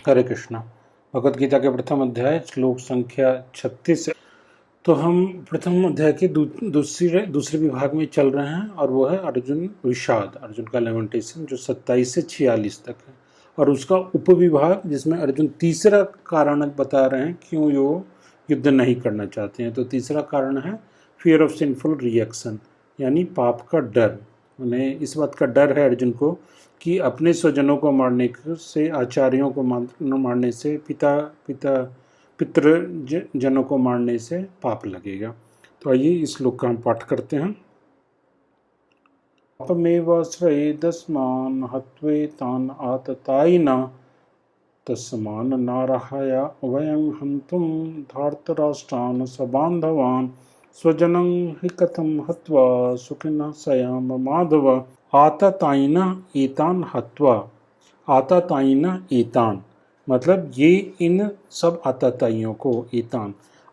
हरे कृष्णा। भगवद गीता के प्रथम अध्याय श्लोक संख्या 36। तो हम प्रथम अध्याय के दूसरे विभाग में चल रहे हैं और वो है अर्जुन विषाद, अर्जुन का लेमेंटेशन, जो 27 से 46 तक है। और उसका उपविभाग जिसमें अर्जुन तीसरा कारण बता रहे हैं क्यों वो युद्ध नहीं करना चाहते हैं। तो तीसरा कारण है फियर ऑफ सिंफुल रिएक्शन, यानी पाप का डर। उन्हें इस बात का डर है अर्जुन को कि अपने स्वजनों को मारने से, आचार्यों को मारने से, पितृ जनों को मारने से पाप लगेगा। तो आइए इस श्लोक का हम पाठ करते हैं। पापमेवाश्रयेदस्मान् हत्वेतान् आततायिनः तस्मान् नार्हया वयं हन्तुं धार्तराष्ट्रान् सबान्धवान् स्वजनं हि कथं हत्वा सुखिनः स्याम माधव। आततायिनः एतान् हत्वा, आततायिनः एतान् मतलब ये इन सब आतताइयों को,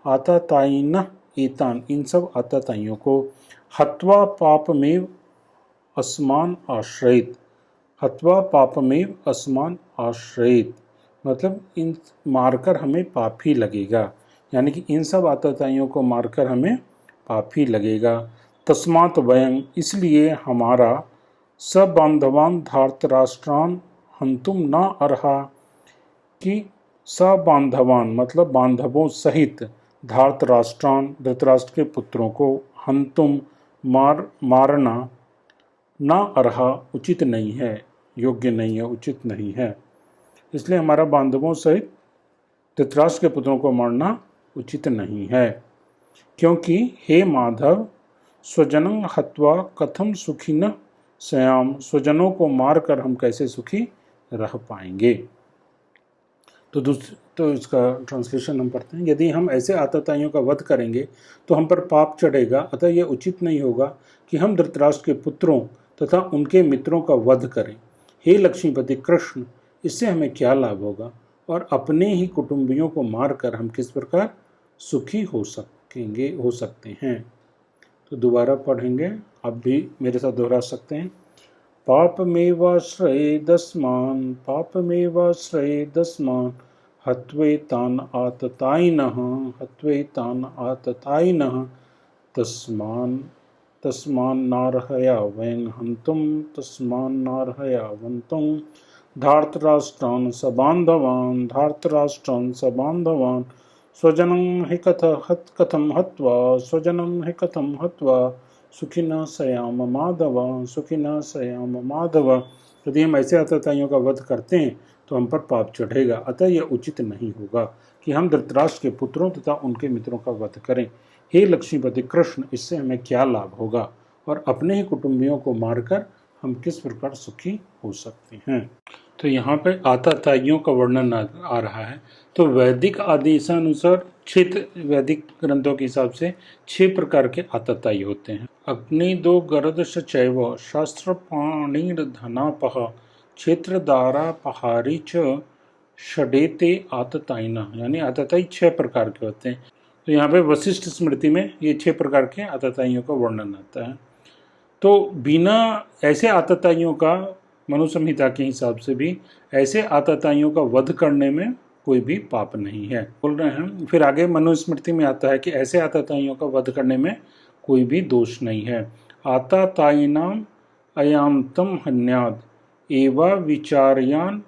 आततायिनः एतान् इन सब आतताइयों को, हत्वा पापमेव अस्मान् आश्रयेत्, हत्वा पापमेव अस्मान् आश्रयेत् मतलब इन मारकर हमें पाप ही लगेगा, यानी कि इन सब आतताइयों को मारकर हमें पाप ही लगेगा। तस्मात् वयं इसलिए हमारा सबान्धवान् धार्तराष्ट्रान् हन्तुं न अर्हा कि सबान्धवान् मतलब बांधवों सहित, धार्तराष्ट्रान् धृतराष्ट्र के पुत्रों को, हन्तुं मारना, न अर्हा उचित नहीं है, योग्य नहीं है, उचित नहीं है। इसलिए हमारा बांधवों सहित धृतराष्ट्र के पुत्रों को मारना उचित नहीं है। क्योंकि हे माधव, स्वजनं हत्वा कथम सुखिनः स्याम, स्वजनों को मारकर हम कैसे सुखी रह पाएंगे। तो इसका ट्रांसलेशन हम पढ़ते हैं। यदि हम ऐसे आतताइयों का वध करेंगे तो हम पर पाप चढ़ेगा, अतः यह उचित नहीं होगा कि हम धृतराष्ट्र के पुत्रों तथा उनके मित्रों का वध करें। हे लक्ष्मीपति कृष्ण, इससे हमें क्या लाभ होगा और अपने ही कुटुंबियों को मारकर हम किस प्रकार सुखी हो सकते हैं। तो दोबारा पढ़ेंगे, आप भी मेरे साथ दोहरा सकते हैं। पापमेवाश्रयेदस्मान्, पापमेवाश्रयेदस्मान् हत्वेतान् आततायिनः, हत्वेतान् आततायिनः तस्मान् नार्हया वयं हन्तुं, तस्मान् नार्हया वन्तुं धार्तराष्ट्रान् सबान्धवान्, धार्तराष्ट्रान् सबान्धवान् स्वजनं हि कथं हत्वा, स्वजनं हि कथं हत्वा सुखिनः स्याम माधव, सुखिनः स्याम माधव। यदि हम ऐसे आतताइयों का वध करते हैं तो हम पर पाप चढ़ेगा, अतः यह उचित नहीं होगा कि हम धृतराष्ट्र के पुत्रों तथा उनके मित्रों का वध करें। हे लक्ष्मीपति कृष्ण, इससे हमें क्या लाभ होगा और अपने ही कुटुंबियों को मारकर हम किस प्रकार सुखी हो सकते हैं। तो यहाँ पे आतताइयों का वर्णन आ रहा है। तो वैदिक आदेशानुसार वैदिक ग्रंथों के हिसाब से 6 प्रकार के आतताई होते हैं। अग्नि दो गरद चैव शास्त्र पाणिर्धनापह क्षेत्रदारा पहारी च षडेते आतताइना, यानी आतताई 6 प्रकार के होते हैं। तो यहाँ पे वशिष्ठ स्मृति में ये 6 प्रकार के आतताइयों का वर्णन आता है। तो बिना ऐसे आतताइयों का, मनु संहिता के हिसाब से भी ऐसे आतताइयों का वध करने में कोई भी पाप नहीं है, बोल रहे हैं। फिर आगे मनुस्मृति में आता है कि ऐसे आतताइयों का वध करने में कोई भी दोष नहीं है। आततायिनाम अयांतम हन्याद एवा विचार्यान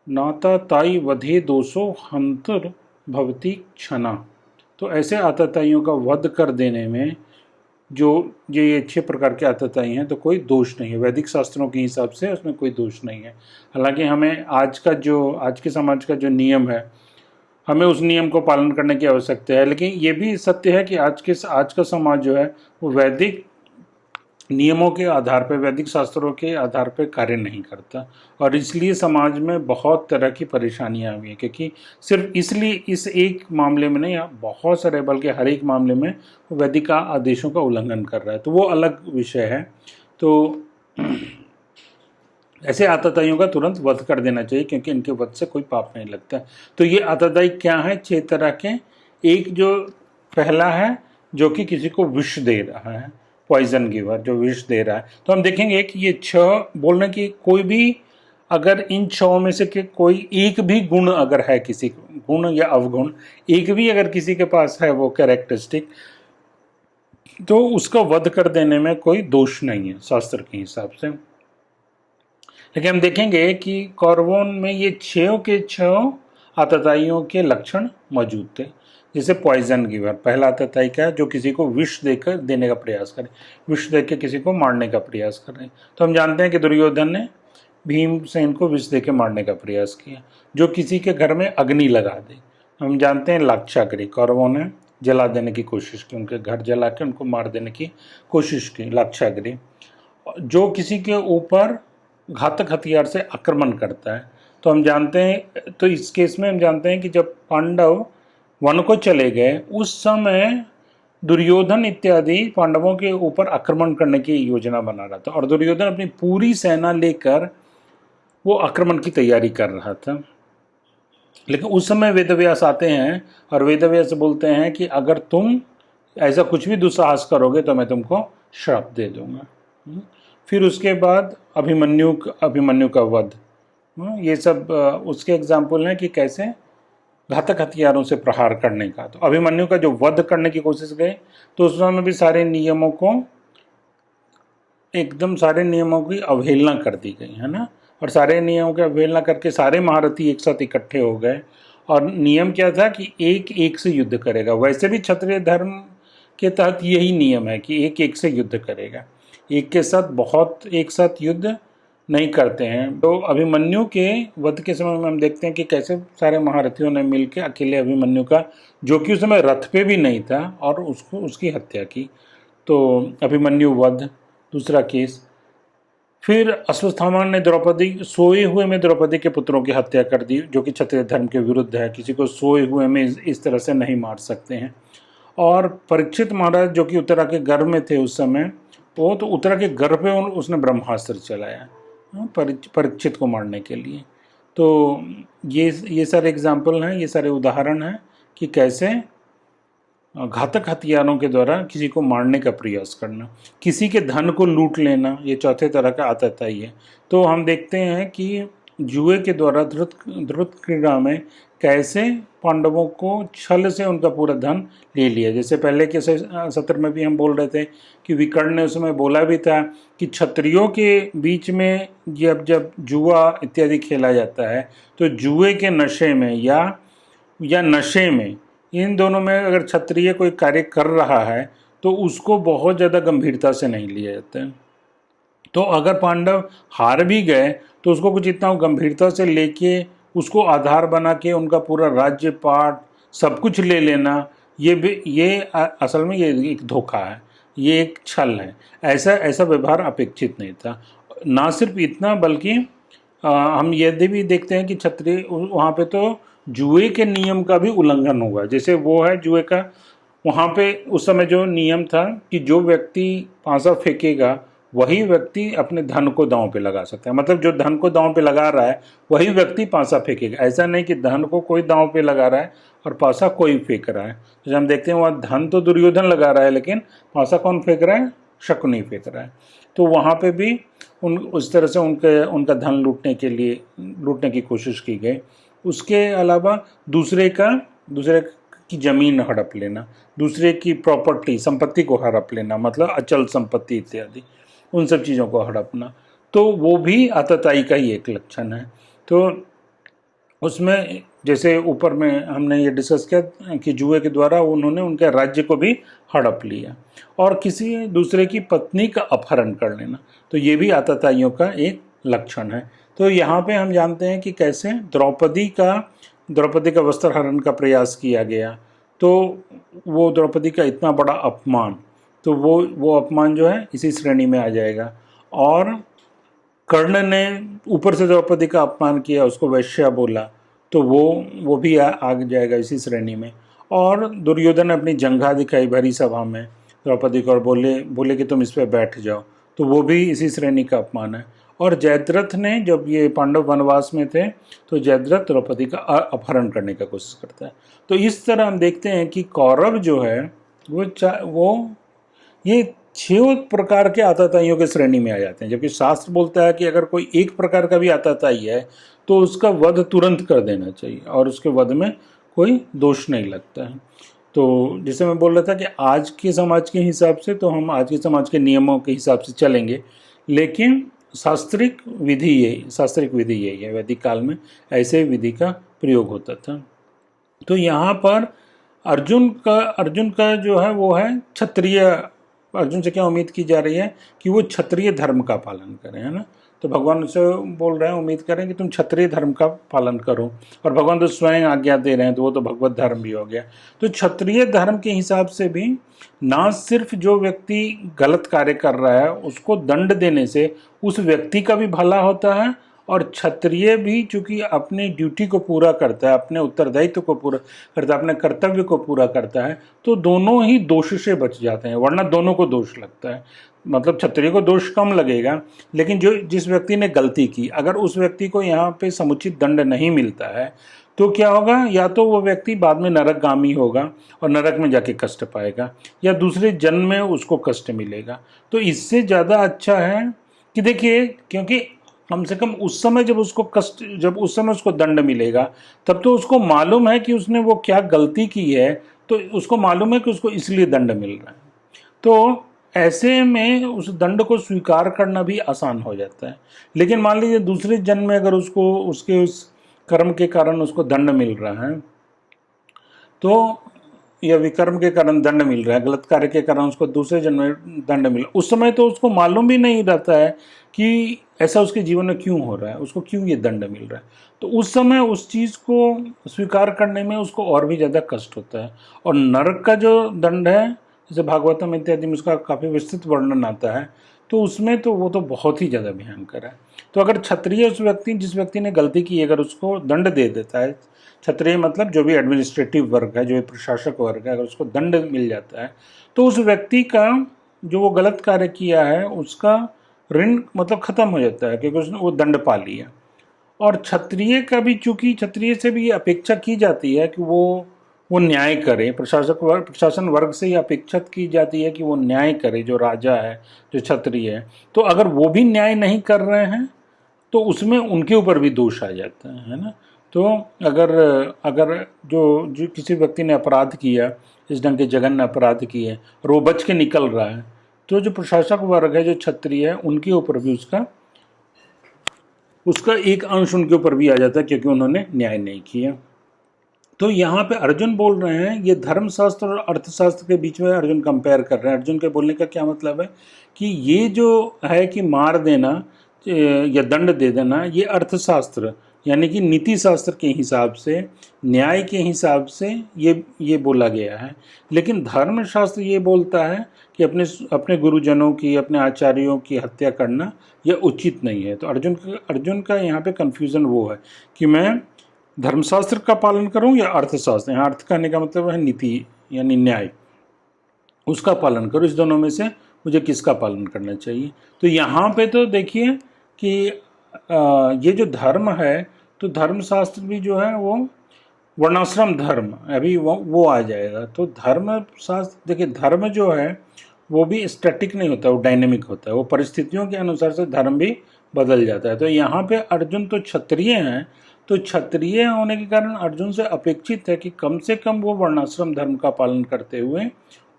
नाताताई वधे दोषो हंतर भवती क्षणा। तो ऐसे आतताइयों का वध कर देने में जो ये 6 प्रकार के आतताई हैं तो कोई दोष नहीं है। वैदिक शास्त्रों के हिसाब से उसमें कोई दोष नहीं है। हालांकि हमें आज के समाज का जो नियम है, हमें उस नियम को पालन करने की आवश्यकता है। लेकिन ये भी सत्य है कि आज का समाज जो है वो वैदिक नियमों के आधार पर, वैदिक शास्त्रों के आधार पर कार्य नहीं करता, और इसलिए समाज में बहुत तरह की परेशानियां हुई हैं। क्योंकि सिर्फ इसलिए इस एक मामले में नहीं, बहुत सारे, बल्कि हर एक मामले में वैदिक आदेशों का उल्लंघन कर रहा है, तो वो अलग विषय है। तो ऐसे आतताइयों का तुरंत वध कर देना चाहिए, क्योंकि इनके वध से कोई पाप नहीं लगता। तो ये आतताई क्या है? 6 तरह के। एक जो पहला है जो कि किसी को विष दे रहा है, पॉइजन गिवर, जो विष दे रहा है। तो हम देखेंगे कि ये 6 बोलने की कोई भी अगर इन छहों में से कोई एक भी गुण अगर है, किसी गुण या अवगुण एक भी अगर किसी के पास है वो कैरेक्टरिस्टिक, तो उसका वध कर देने में कोई दोष नहीं है शास्त्र के हिसाब से। लेकिन हम देखेंगे कि कौरवों में ये छह के छह आतताइयों के लक्षण मौजूद थे। जैसे पॉइजन गिवर, पहला आतताई क्या है, जो किसी को विष देकर देने का प्रयास करे, विष देकर किसी को मारने का प्रयास करे। तो हम जानते हैं कि दुर्योधन ने भीमसेन को विष देकर मारने का प्रयास किया। जो किसी के घर में अग्नि लगा दे, हम जानते हैं लाक्षागृह, कौरवों ने जला देने की कोशिश की, उनके घर जला के उनको मार देने की कोशिश की, लाक्षागृह। जो किसी के ऊपर घातक हथियार से आक्रमण करता है, तो हम जानते हैं, तो इस केस में हम जानते हैं कि जब पांडव वन को चले गए उस समय दुर्योधन इत्यादि पांडवों के ऊपर आक्रमण करने की योजना बना रहा था, और दुर्योधन अपनी पूरी सेना लेकर वो आक्रमण की तैयारी कर रहा था। लेकिन उस समय वेदव्यास आते हैं और वेदव्यास बोलते हैं कि अगर तुम ऐसा कुछ भी दुस्साहस करोगे तो मैं तुमको श्राप दे दूंगा। फिर उसके बाद अभिमन्यु का वध, ये सब उसके एग्जाम्पल हैं कि कैसे घातक हथियारों से प्रहार करने का। तो अभिमन्यु का जो वध करने की कोशिश गए, तो उस समय भी सारे नियमों की अवहेलना कर दी गई है ना, और सारे नियमों की अवहेलना करके सारे महारथी एक साथ इकट्ठे हो गए। और नियम क्या था कि एक एक से युद्ध करेगा। वैसे भी क्षत्रिय धर्म के तहत यही नियम है कि एक एक से युद्ध करेगा, एक के साथ एक साथ युद्ध नहीं करते हैं। तो अभिमन्यु के वध के समय में हम देखते हैं कि कैसे सारे महारथियों ने मिलकर अकेले अभिमन्यु का, जो कि उस समय रथ पे भी नहीं था, और उसकी हत्या की। तो अभिमन्यु वध दूसरा केस। फिर अश्वत्थामा ने सोए हुए में द्रौपदी के पुत्रों की हत्या कर दी, जो कि क्षत्रिय धर्म के विरुद्ध है। किसी को सोए हुए में इस तरह से नहीं मार सकते हैं। और परीक्षित महाराज, जो कि उत्तरा के गर्भ में थे उस समय, वो तो उत्तरा के गर्भ पे उसने ब्रह्मास्त्र चलाया परीक्षित को मारने के लिए। तो ये सारे एग्जाम्पल हैं, ये सारे उदाहरण हैं कि कैसे घातक हथियारों के द्वारा किसी को मारने का प्रयास करना, किसी के धन को लूट लेना, ये चौथे तरह का आतताई है। तो हम देखते हैं कि जुए के द्वारा ध्रुत क्रीड़ा में कैसे पांडवों को छल से उनका पूरा धन ले लिया। जैसे पहले के सत्र में भी हम बोल रहे थे कि विकर्ण ने उस समय बोला भी था कि क्षत्रियों के बीच में जब जुआ इत्यादि खेला जाता है, तो जुए के नशे में या नशे में, इन दोनों में अगर क्षत्रिय कोई कार्य कर रहा है तो उसको बहुत ज़्यादा गंभीरता से नहीं लिया जाता है। तो अगर पांडव हार भी गए तो उसको कुछ इतना गंभीरता से लेके उसको आधार बना के उनका पूरा राज्य पाट सब कुछ ले लेना, ये असल में ये एक धोखा है, ये एक छल है। ऐसा व्यवहार अपेक्षित नहीं था। ना सिर्फ इतना, बल्कि हम यदि भी देखते हैं कि क्षत्रिय वहाँ पे तो जुए के नियम का भी उल्लंघन हुआ। जैसे वो है जुए का, वहाँ पे उस समय जो नियम था कि जो व्यक्ति पांसा फेंकेगा वही व्यक्ति अपने धन को दांव पे लगा सकता है। मतलब जो धन को दांव पे लगा रहा है वही व्यक्ति पांसा फेंकेगा। ऐसा नहीं कि धन को कोई दांव पे लगा रहा है और पांसा कोई फेंक रहा है। तो हम देखते हैं वहाँ धन तो दुर्योधन लगा रहा है, लेकिन पांसा कौन फेंक रहा है? शकुनी फेंक रहा है। तो वहाँ पे भी उस तरह से उनका धन लूटने की कोशिश की गई। उसके अलावा दूसरे की जमीन हड़प लेना, दूसरे की प्रॉपर्टी संपत्ति को हड़प लेना, मतलब अचल संपत्ति इत्यादि, उन सब चीज़ों को हड़पना, तो वो भी आतताई का ही एक लक्षण है। तो उसमें जैसे ऊपर में हमने ये डिस्कस किया कि जुए के द्वारा उन्होंने उनके राज्य को भी हड़प लिया, और किसी दूसरे की पत्नी का अपहरण कर लेना, तो ये भी आतताइयों का एक लक्षण है। तो यहाँ पे हम जानते हैं कि कैसे द्रौपदी का वस्त्र हरण का प्रयास किया गया। तो वो द्रौपदी का इतना बड़ा अपमान, तो वो अपमान जो है इसी श्रेणी में आ जाएगा। और कर्ण ने ऊपर से द्रौपदी का अपमान किया, उसको वैश्या बोला, तो वो भी आ जाएगा इसी श्रेणी में। और दुर्योधन ने अपनी जंघा दिखाई भरी सभा में द्रौपदी को और बोले कि तुम इस पर बैठ जाओ, तो वो भी इसी श्रेणी का अपमान है। और जयद्रथ ने, जब ये पांडव वनवास में थे, तो जयद्रथ द्रौपदी का अपहरण करने का कोशिश करता है। तो इस तरह हम देखते हैं कि कौरव जो है वो ये छह प्रकार के आतताइयों के श्रेणी में आ जाते हैं, जबकि शास्त्र बोलता है कि अगर कोई एक प्रकार का भी आतताई है तो उसका वध तुरंत कर देना चाहिए और उसके वध में कोई दोष नहीं लगता है। तो जैसे मैं बोल रहा था कि आज के समाज के हिसाब से तो हम आज के समाज के नियमों के हिसाब से चलेंगे, लेकिन शास्त्रिक विधि यही है। वैदिक काल में ऐसे विधि का प्रयोग होता था। तो यहाँ पर अर्जुन का जो है वो है क्षत्रिय। अर्जुन से क्या उम्मीद की जा रही है कि वो क्षत्रिय धर्म का पालन करें, है ना। तो भगवान उससे बोल रहे हैं, उम्मीद करें कि तुम क्षत्रिय धर्म का पालन करो, और भगवान तो स्वयं आज्ञा दे रहे हैं, तो वो तो भगवत धर्म भी हो गया। तो क्षत्रिय धर्म के हिसाब से भी ना सिर्फ जो व्यक्ति गलत कार्य कर रहा है उसको दंड देने से उस व्यक्ति का भी भला होता है, और क्षत्रिय भी चूंकि अपनी ड्यूटी को पूरा करता है, अपने उत्तरदायित्व को पूरा करता है, अपने कर्तव्य को पूरा करता है, तो दोनों ही दोष से बच जाते हैं, वरना दोनों को दोष लगता है। मतलब क्षत्रिय को दोष कम लगेगा, लेकिन जिस व्यक्ति ने गलती की, अगर उस व्यक्ति को यहाँ पे समुचित दंड नहीं मिलता है तो क्या होगा, या तो वो व्यक्ति बाद में नरकगामी होगा और नरक में जाके कष्ट पाएगा, या दूसरे जन्म में उसको कष्ट मिलेगा। तो इससे ज़्यादा अच्छा है कि देखिए, क्योंकि कम से कम उस समय जब उस समय उसको दंड मिलेगा, तब तो उसको मालूम है कि उसने वो क्या गलती की है, तो उसको मालूम है कि उसको इसलिए दंड मिल रहा है। तो ऐसे में उस दंड को स्वीकार करना भी आसान हो जाता है। लेकिन मान लीजिए दूसरे जन्म में अगर उसको उसके उस कर्म के कारण उसको दंड मिल रहा है, तो या विकर्म के कारण दंड मिल रहा है, गलत कार्य के कारण उसको दूसरे जन्म में दंड मिला, उस समय तो उसको मालूम भी नहीं रहता है कि ऐसा उसके जीवन में क्यों हो रहा है, उसको क्यों ये दंड मिल रहा है। तो उस समय उस चीज़ को स्वीकार करने में उसको और भी ज़्यादा कष्ट होता है। और नरक का जो दंड है, जैसे भागवतम इत्यादि में उसका काफ़ी विस्तृत वर्णन आता है, तो उसमें तो वो तो बहुत ही ज़्यादा भयंकर है। तो अगर क्षत्रिय जिस व्यक्ति ने गलती की, अगर उसको दंड दे देता है, क्षत्रिय मतलब जो भी एडमिनिस्ट्रेटिव वर्ग है, जो भी प्रशासक वर्ग है, अगर उसको दंड मिल जाता है तो उस व्यक्ति का जो वो गलत कार्य किया है उसका ऋण मतलब खत्म हो जाता है, क्योंकि उसने वो दंड पा लिया। और क्षत्रिय का भी, चूंकि क्षत्रिय से भी अपेक्षा की जाती है कि वो न्याय करे, प्रशासन वर्ग से ही अपेक्षा की जाती है कि वो न्याय करे, जो राजा है, जो क्षत्रिय है। तो अगर वो भी न्याय नहीं कर रहे हैं तो उसमें उनके ऊपर भी दोष आ जाता है ना। तो अगर अगर जो किसी व्यक्ति ने अपराध किया, इस ढंग के जघन्य अपराध किए और वो बच के निकल रहा है, तो जो प्रशासक वर्ग है, जो क्षत्रिय है, उनके ऊपर भी उसका एक अंश उनके ऊपर भी आ जाता है, क्योंकि उन्होंने न्याय नहीं किया। तो यहाँ पे अर्जुन बोल रहे हैं, ये धर्मशास्त्र और अर्थशास्त्र के बीच में अर्जुन कंपेयर कर रहे हैं। अर्जुन के बोलने का क्या मतलब है कि ये जो है कि मार देना या दंड दे देना, ये अर्थशास्त्र यानी कि नीति शास्त्र के हिसाब से, न्याय के हिसाब से ये बोला गया है। लेकिन धर्मशास्त्र ये बोलता है कि अपने गुरुजनों की, अपने आचार्यों की हत्या करना यह उचित नहीं है। तो अर्जुन का यहाँ पे कन्फ्यूज़न वो है कि मैं धर्मशास्त्र का पालन करूं या अर्थशास्त्र। यहाँ अर्थ कहने का मतलब है नीति यानी न्याय, उसका पालन करूं। इस दोनों में से मुझे किसका पालन करना चाहिए। तो यहाँ पे तो देखिए कि ये जो धर्म है, तो धर्मशास्त्र भी जो है वो वर्णाश्रम धर्म, अभी वो आ जाएगा। तो धर्मशास्त्र, देखिए धर्म जो है वो भी स्टैटिक नहीं होता, वो डायनेमिक होता है, वो परिस्थितियों के अनुसार से धर्म भी बदल जाता है। तो यहाँ पे अर्जुन तो क्षत्रिय हैं, तो क्षत्रिय होने के कारण अर्जुन से अपेक्षित है कि कम से कम वो वर्णाश्रम धर्म का पालन करते हुए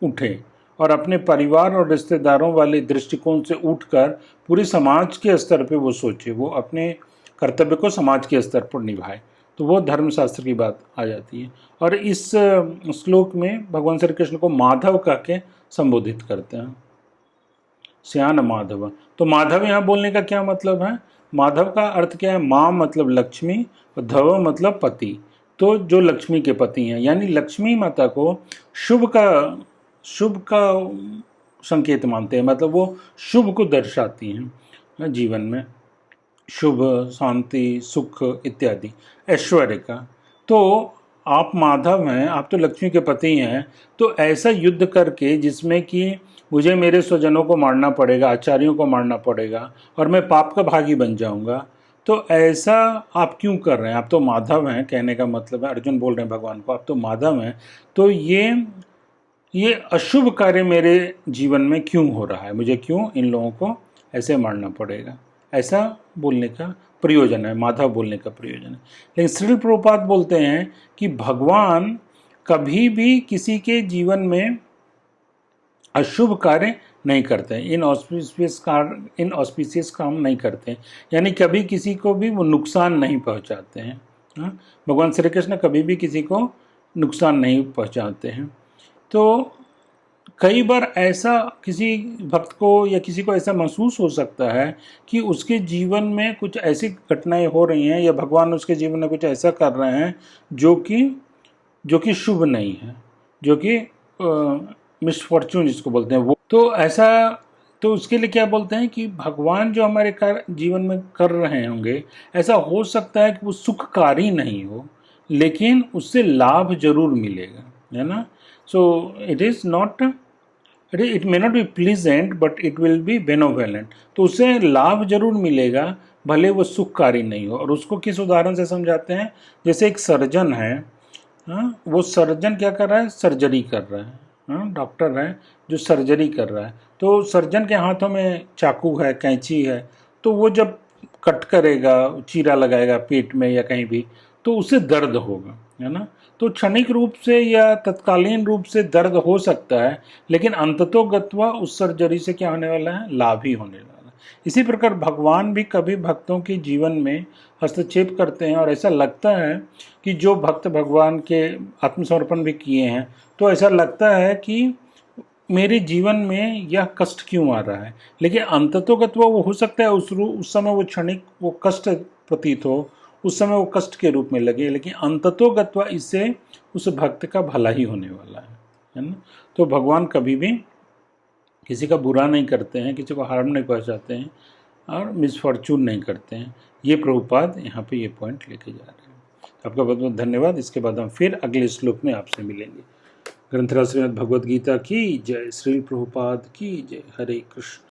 उठे और अपने परिवार और रिश्तेदारों वाले दृष्टिकोण से उठकर पूरे समाज के स्तर पे वो सोचे, वो अपने कर्तव्य को समाज के स्तर पर निभाए। तो वो धर्मशास्त्र की बात आ जाती है। और इस श्लोक में भगवान श्री कृष्ण को माधव कह के संबोधित करते हैं, श्यान माधव। तो माधव यहाँ बोलने का क्या मतलब है, माधव का अर्थ क्या है, माँ मतलब लक्ष्मी और धव मतलब पति। तो जो लक्ष्मी के पति हैं, यानी लक्ष्मी माता को शुभ का संकेत मानते हैं, मतलब वो शुभ को दर्शाती हैं जीवन में, शुभ, शांति, सुख इत्यादि, ऐश्वर्य का। तो आप माधव हैं, आप तो लक्ष्मी के पति हैं, तो ऐसा युद्ध करके जिसमें कि मुझे मेरे स्वजनों को मारना पड़ेगा, आचार्यों को मारना पड़ेगा और मैं पाप का भागी बन जाऊंगा, तो ऐसा आप क्यों कर रहे हैं। आप तो माधव हैं, कहने का मतलब है, अर्जुन बोल रहे हैं भगवान को, आप तो माधव हैं। तो ये अशुभ कार्य मेरे जीवन में क्यों हो रहा है, मुझे क्यों इन लोगों को ऐसे मारना पड़ेगा, ऐसा बोलने का प्रयोजन है, माधव बोलने का प्रयोजन है। लेकिन श्रील प्रभुपाद बोलते हैं कि भगवान कभी भी किसी के जीवन में अशुभ कार्य नहीं करते हैं, इन ऑस्पिशियस काम नहीं करते हैं, यानी कभी किसी को भी वो नुकसान नहीं पहुंचाते हैं। हाँ, भगवान श्री कृष्ण कभी भी किसी को नुकसान नहीं पहुंचाते हैं। तो कई बार ऐसा किसी भक्त को या किसी को ऐसा महसूस हो सकता है कि उसके जीवन में कुछ ऐसी घटनाएं हो रही हैं या भगवान उसके जीवन में कुछ ऐसा कर रहे हैं जो कि शुभ नहीं है, जो कि मिसफॉर्चून जिसको बोलते हैं वो। तो ऐसा, तो उसके लिए क्या बोलते हैं कि भगवान जो हमारे जीवन में कर रहे होंगे, ऐसा हो सकता है कि वो सुखकारी नहीं हो, लेकिन उससे लाभ जरूर मिलेगा, है ना। So it may not be pleasant but it will be benevolent. तो उससे लाभ जरूर मिलेगा, भले वो सुखकारी नहीं हो। और उसको किस उदाहरण से समझाते हैं, जैसे एक सर्जन है, हाँ, वो सर्जन क्या कर रहा है, सर्जरी कर रहा है, हाँ, डॉक्टर है जो सर्जरी कर रहा है। तो सर्जन के हाथों में चाकू है, कैंची है, तो वो जब कट करेगा, चीरा लगाएगा पेट में या कहीं भी, तो उससे दर्द होगा, है ना। तो क्षणिक रूप से या तत्कालीन रूप से दर्द हो सकता है, लेकिन अंततोगत्वा उस सर्जरी से क्या होने वाला है, लाभ ही होने वाला है। इसी प्रकार भगवान भी कभी भक्तों के जीवन में हस्तक्षेप करते हैं, और ऐसा लगता है कि जो भक्त भगवान के आत्मसमर्पण भी किए हैं, तो ऐसा लगता है कि मेरे जीवन में यह कष्ट क्यों आ रहा है, लेकिन अंततोगत्वा वो हो सकता है उस समय वो क्षणिक वो कष्ट प्रतीत हो, उस समय वो कष्ट के रूप में लगे, लेकिन अंततोगत्वा इससे उस भक्त का भला ही होने वाला है ना। तो भगवान कभी भी किसी का बुरा नहीं करते हैं, किसी को हार्म नहीं पहुंचाते हैं और मिसफॉर्चून नहीं करते हैं। ये प्रभुपाद यहाँ पे ये पॉइंट लेके जा रहे हैं। आपका बहुत बहुत धन्यवाद। इसके बाद हम फिर अगले श्लोक में आपसे मिलेंगे। ग्रंथराज श्रीमद् भगवद गीता की जय। श्री प्रभुपाद की जय। हरे कृष्ण।